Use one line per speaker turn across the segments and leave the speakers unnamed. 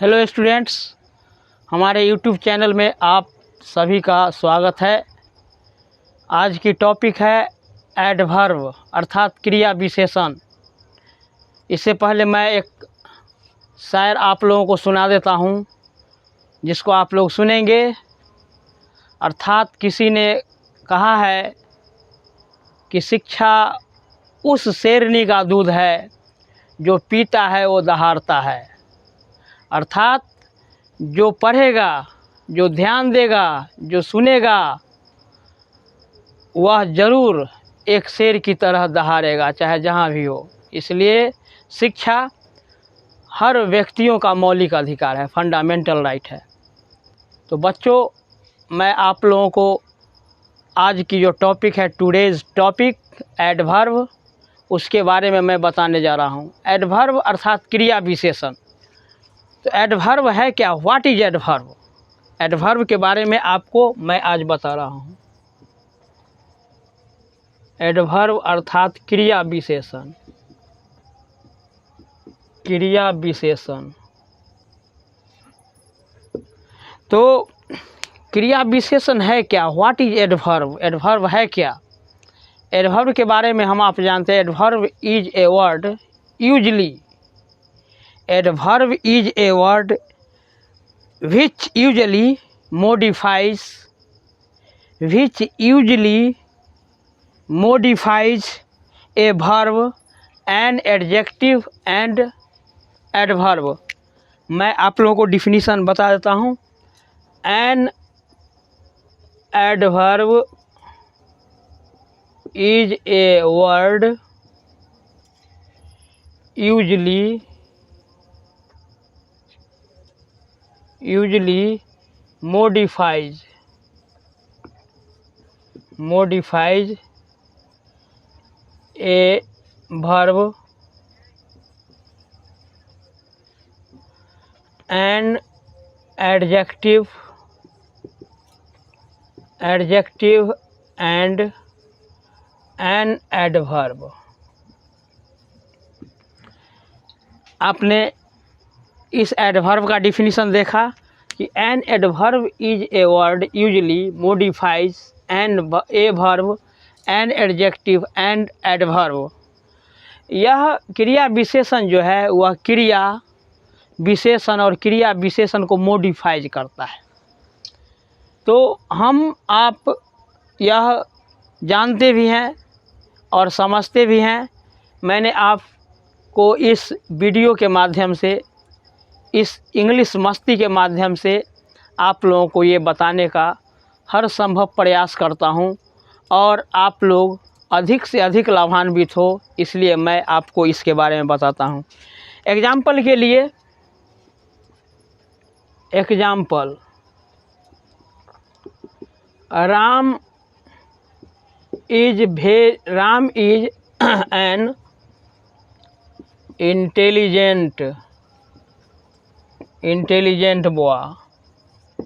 Hello students, हमारे YouTube channel में आप सभी का स्वागत है। आज की टॉपिक है एडवर्ब अर्थात क्रिया विशेषण। इससे पहले मैं एक शायर आप लोगों को सुना देता हूँ, जिसको आप लोग सुनेंगे। अर्थात किसी ने कहा है कि शिक्षा उस शेरनी का दूध है जो पीता है वो दहाड़ता है। अर्थात जो पढ़ेगा, जो ध्यान देगा, जो सुनेगा, वह ज़रूर एक शेर की तरह दहाड़ेगा, चाहे जहाँ भी हो। इसलिए शिक्षा हर व्यक्तियों का मौलिक अधिकार है, फंडामेंटल राइट है। तो बच्चों, मैं आप लोगों को आज की जो टॉपिक है, टुडेज़ टॉपिक एडवर्ब, उसके बारे में मैं बताने जा रहा हूँ। एडवर्ब अर्थात क्रिया विशेषण। तो एडवर्ब है क्या? What is adverb? एडवर्ब के बारे में आपको मैं आज बता रहा हूँ। एडवर्ब अर्थात क्रिया विशेषण। क्रिया विशेषण तो क्रिया विशेषण है क्या? What is adverb? एडवर्ब है क्या? एडवर्ब के बारे में हम आप जानते हैं। Adverb is a word usually adverb is a word which usually modifies a verb, an adjective and adverb। मैं आप लोगों को डिफिनीशन बता देता हूँ। An adverb is a word usually modifies a verb, an adjective and an adverb। आपने इस adverb का डिफिनीशन देखा कि an adverb is a word usually modifies a verb, an adjective and adverb. यह क्रिया विशेषण जो है वह क्रिया विशेषण और क्रिया विशेषण को मोडिफाइज करता है। तो हम आप यह जानते भी हैं और समझते भी हैं। मैंने आपको इस वीडियो के माध्यम से, इस इंग्लिश मस्ती के माध्यम से आप लोगों को ये बताने का हर संभव प्रयास करता हूँ और आप लोग अधिक से अधिक लाभान्वित हो, इसलिए मैं आपको इसके बारे में बताता हूँ। एग्जाम्पल के लिए, example, Ram is an intelligent boy.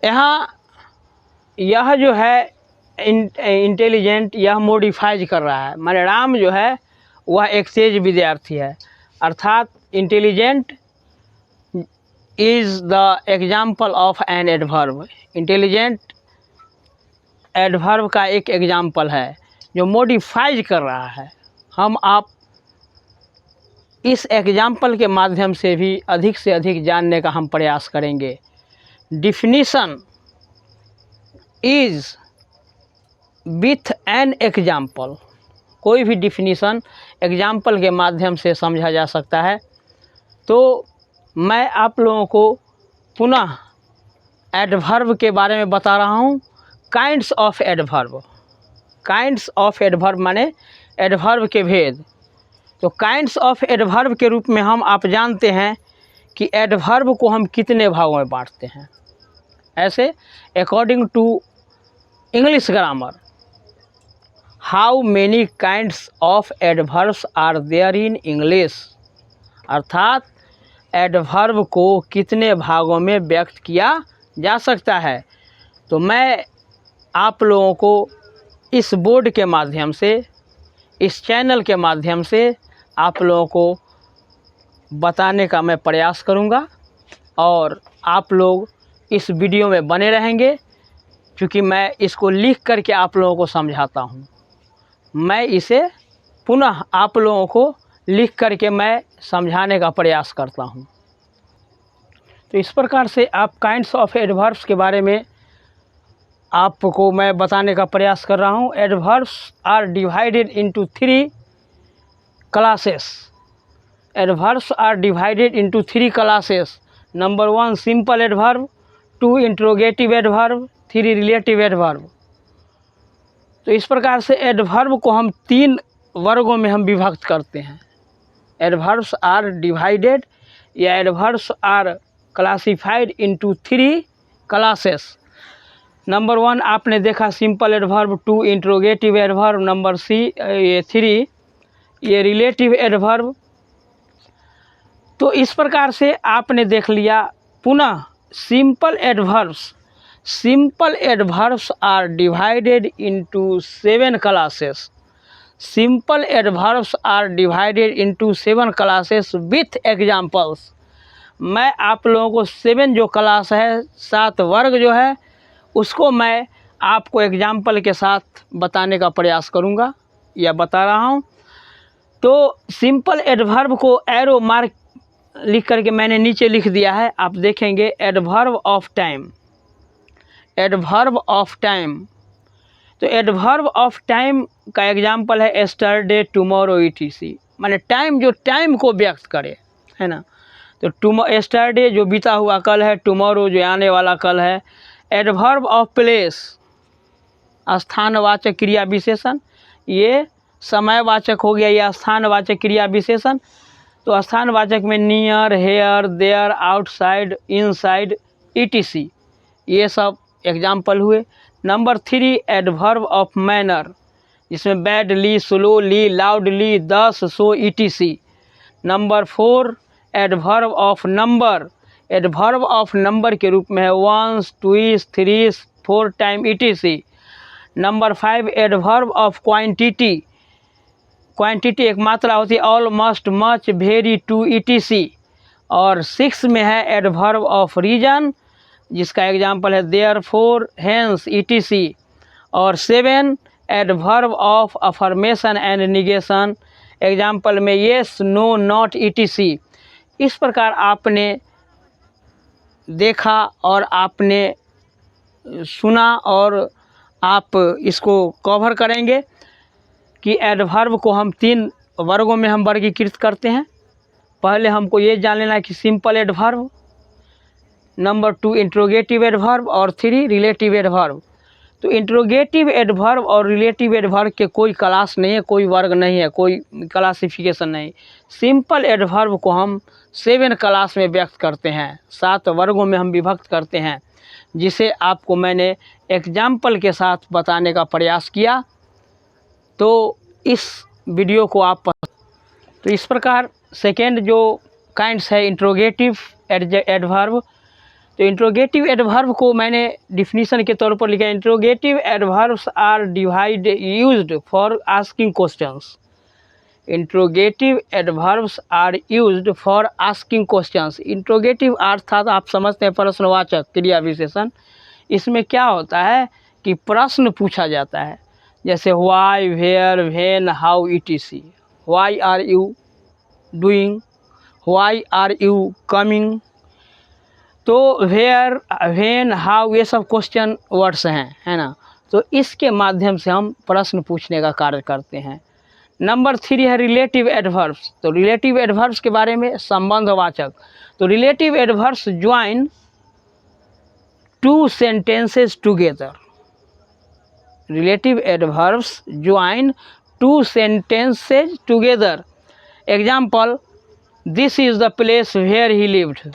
यहाँ यह जो है इंटेलिजेंट, यह मोडिफाइज कर रहा है। माने राम जो है वह एक तेज विद्यार्थी है। अर्थात intelligent is the example of an adverb. Intelligent adverb का एक एग्जाम्पल है जो मोडिफाइज कर रहा है। हम आप इस एग्जाम्पल के माध्यम से भी अधिक से अधिक जानने का हम प्रयास करेंगे। Definition is with an example. कोई भी डिफिनीशन एग्जाम्पल के माध्यम से समझा जा सकता है। तो मैं आप लोगों को पुनः एडवर्ब के बारे में बता रहा हूँ। Kinds of adverb. Kinds of adverb माने एडवर्ब के भेद। तो काइंड्स ऑफ एडवर्ब के रूप में हम आप जानते हैं कि एडवर्ब को हम कितने भागों में बांटते हैं। ऐसे according to English grammar, how many kinds of adverbs are there in English. अर्थात एडवर्ब को कितने भागों में व्यक्त किया जा सकता है। तो मैं आप लोगों को इस बोर्ड के माध्यम से, इस चैनल के माध्यम से आप लोगों को बताने का मैं प्रयास करूँगा और आप लोग इस वीडियो में बने रहेंगे, क्योंकि मैं इसको लिख करके आप लोगों को समझाता हूँ। मैं इसे पुनः आप लोगों को लिख करके मैं समझाने का प्रयास करता हूँ। तो इस प्रकार से आप काइंड्स ऑफ एडवर्ब्स के बारे में आपको मैं बताने का प्रयास कर रहा हूँ। Adverbs are divided into 3 classes. Adverbs are divided into 3 classes. Number 1 simple adverb, 2 interrogative adverb, 3 relative adverb. तो इस प्रकार से एडवर्ब को हम 3 वर्गों में हम विभक्त करते हैं। एडवर्ब्स आर डिवाइडेड या adverbs are classified into 3 classes. Number 1 आपने देखा simple adverb, 2 interrogative adverb, number 3 ये रिलेटिव एडवर्ब। तो इस प्रकार से आपने देख लिया। पुनः simple adverbs, simple adverbs are divided into 7 classes. Simple adverbs are divided into 7 classes with examples. मैं आप लोगों को 7 जो क्लास है, 7 वर्ग जो है, उसको मैं आपको एग्जाम्पल के साथ बताने का प्रयास करूंगा या बता रहा हूं। तो सिंपल एडवर्ब को एरो मार्क लिख करके मैंने नीचे लिख दिया है, आप देखेंगे। Adverb of time, adverb of time. तो एडवर्ब ऑफ टाइम का एग्जाम्पल है एस्टरडे, टुमारो, ईटीसी। माने टाइम जो टाइम को व्यक्त करे, है ना। तो एस्टरडे जो बीता हुआ कल है, टुमारो जो आने वाला कल है। एडवर्ब ऑफ प्लेस, स्थानवाचक क्रिया विशेषण, ये समयवाचक हो गया, या स्थानवाचक क्रिया विशेषण। तो स्थानवाचक में near, here, there, outside, inside, ETC, ये सब एग्जाम्पल हुए। नंबर 3 एडवर्ब ऑफ मैनर, जिसमें badly, slowly, loudly, thus, so, ETC. Number 4 adverb of number, adverb of number के रूप में है 1, 2, 3, 4 time, ETC. Number 5 adverb of quantity, quantity एक मात्रा होती है, all, must, much, very, too, ETC. और 6 में है एडवर्ब ऑफ रीजन, जिसका एग्जाम्पल है देयरफॉर, हेंस, ईटीसी। और 7 adverb of affirmation and negation, example में येस, नो, नॉट, ईटीसी। इस प्रकार आपने देखा और आपने सुना और आप इसको कवर करेंगे कि एडवर्ब को हम 3 वर्गों में हम वर्गीकृत करते हैं। पहले हमको ये जान लेना है कि simple adverb, number 2 interrogative adverb और 3 रिलेटिव एडवर्ब। तो इंट्रोगेटिव एडवर्ब और रिलेटिव एडवर्ब के कोई क्लास नहीं है, कोई वर्ग नहीं है, कोई क्लासिफिकेशन नहीं। सिंपल एडवर्ब को हम 7 क्लास में व्यक्त करते हैं, 7 वर्गों में हम विभक्त करते हैं, जिसे आपको मैंने एग्जाम्पल के साथ बताने का प्रयास किया। तो इस वीडियो को आप तो इस प्रकार सेकेंड जो काइंड्स है इंट्रोगेटिव एडवर्ब। तो इंट्रोगेटिव एडवर्ब को मैंने डिफिनीशन के तौर पर लिखा है, interrogative adverbs are divide used for asking questions. Interrogative adverbs are used for asking questions. Interrogative अर्थात आप समझते हैं प्रश्नवाचक क्रिया विशेषण। इसमें क्या होता है कि प्रश्न पूछा जाता है, जैसे why, where, when, how, etc. Why are you doing, why are you coming. तो वेयर, व्हेन, हाउ, ये सब क्वेश्चन वर्ड्स हैं, है ना। तो इसके माध्यम से हम प्रश्न पूछने का कार्य करते हैं। नंबर 3 है रिलेटिव एडवर्ब्स। तो रिलेटिव एडवर्ब्स के बारे में संबंधवाचक। तो relative adverbs join 2 sentences together. Relative adverbs join 2 sentences together. Example, this is the place where he lived.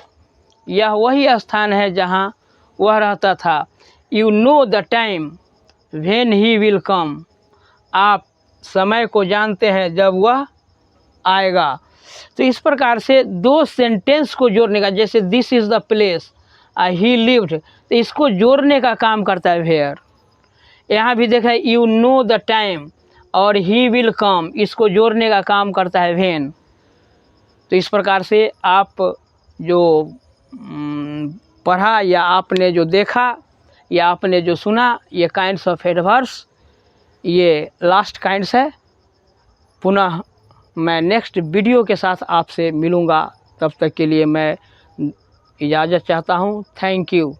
यह वही स्थान है जहाँ वह रहता था। You know the time when he will come. आप समय को जानते हैं जब वह आएगा। तो इस प्रकार से 2 सेंटेंस को जोड़ने का, जैसे this is the place, he lived, तो इसको जोड़ने का काम करता है वेयर। यहाँ भी देखा है यू नो द टाइम और ही विल कम, इसको जोड़ने का काम करता है व्हेन। तो तो इस प्रकार से आप जो पढ़ा या आपने जो देखा या आपने जो सुना, ये काइंड्स ऑफ एडवर्ब्स, ये लास्ट काइंड्स है। पुनः मैं नेक्स्ट वीडियो के साथ आपसे मिलूँगा, तब तक के लिए मैं इजाज़त चाहता हूँ। Thank you.